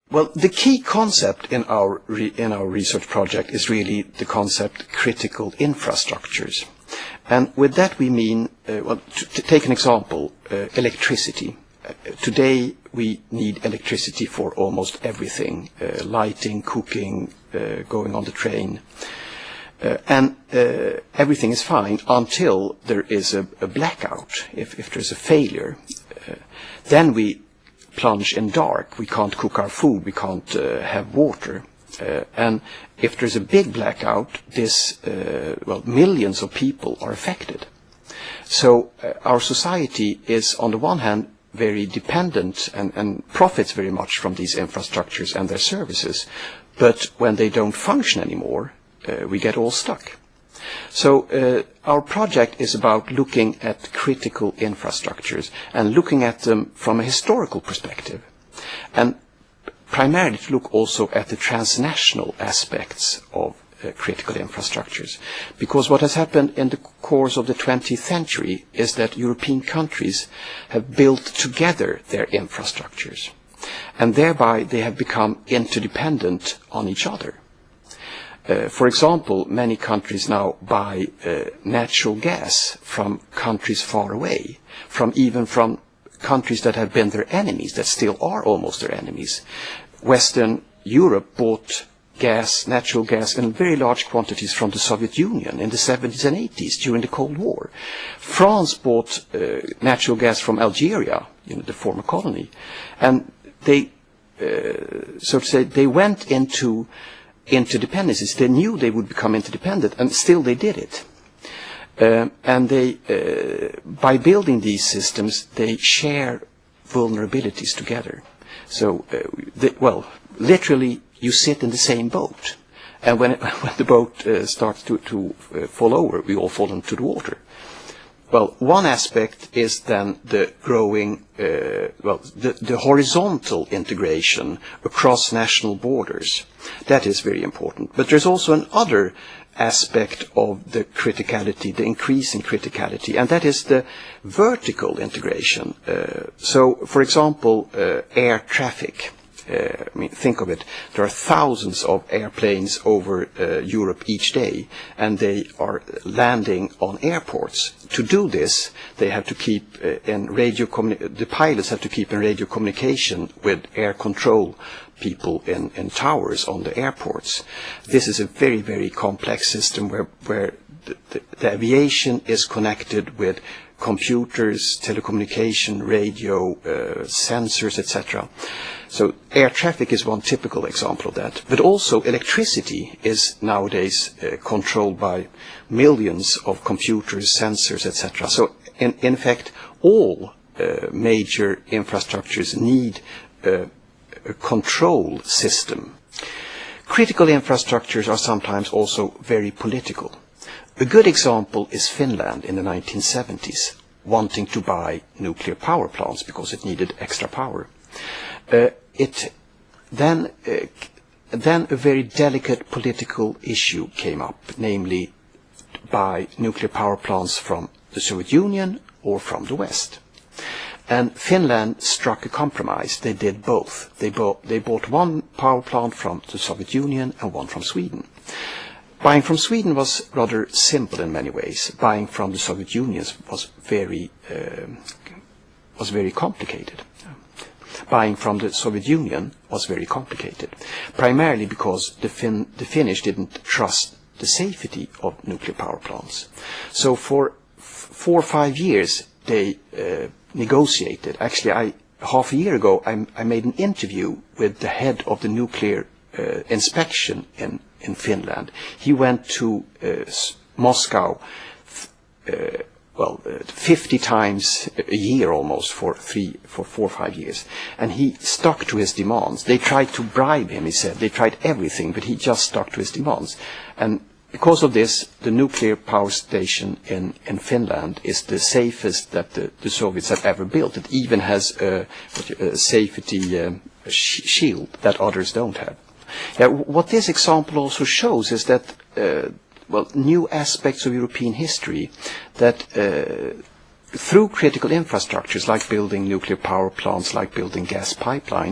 Well, the key concept in our research project is really the concept critical infrastructures. And with that we mean, to take an example, electricity. Today we need electricity for almost everything, lighting, cooking, going on the train. And everything is fine until there is a blackout, if there's a failure. Then we plunge in dark. We can't cook our food, we can't have water. And if there's a big blackout, millions of people are affected. So our society is, on the one hand, very dependent and profits very much from these infrastructures and their services. But when they don't function anymore, we get all stuck. So our project is about looking at critical infrastructures and looking at them from a historical perspective. And primarily to look also at the transnational aspects of critical infrastructures. Because what has happened in the course of the 20th century is that European countries have built together their infrastructures. And thereby they have become interdependent on each other. For example, many countries now buy natural gas from countries far away, even from countries that have been their enemies, that still are almost their enemies. Western Europe bought natural gas in very large quantities from the Soviet Union in the 70s and 80s during the Cold War. France bought natural gas from Algeria, the former colony, and they, so to say, they went into interdependencies. They knew they would become interdependent, and still they did it. And they, by building these systems, they share vulnerabilities together. So, literally, you sit in the same boat, and when the boat starts to fall over, we all fall into the water. Well, one aspect is then the growing, the horizontal integration across national borders. That is very important. But there's also another aspect of the criticality, the increase in criticality, and that is the vertical integration. So, for example, air traffic. Think of it. There are thousands of airplanes over Europe each day, and they are landing on airports. To do this, they have to keep the pilots have to keep in radio communication with air control people in towers on the airports. This is a very, very complex system where the aviation is connected with computers, telecommunication, radio, sensors, etc. So air traffic is one typical example of that. But also electricity is nowadays controlled by millions of computers, sensors, etc. So in fact, all major infrastructures need a control system. Critical infrastructures are sometimes also very political. A good example is Finland in the 1970s, wanting to buy nuclear power plants because it needed extra power. Then a very delicate political issue came up, namely buy nuclear power plants from the Soviet Union or from the West. And Finland struck a compromise. They did both. They bought one power plant from the Soviet Union and one from Sweden. Buying from Sweden was rather simple in many ways. Buying from the Soviet Union was very complicated. Buying from the Soviet Union was very complicated, primarily because the Finnish didn't trust the safety of nuclear power plants. So for 4 or 5 years they negotiated. Actually, half a year ago I made an interview with the head of the nuclear inspection in Finland. He went to Moscow 50 times a year almost for 4 or 5 years. And he stuck to his demands. They tried to bribe him, he said. They tried everything, but he just stuck to his demands. And because of this, the nuclear power station in Finland is the safest that the Soviets have ever built. It even has a safety shield that others don't have. What this example also shows is that new aspects of European history that through critical infrastructures like building nuclear power plants, like building gas pipelines,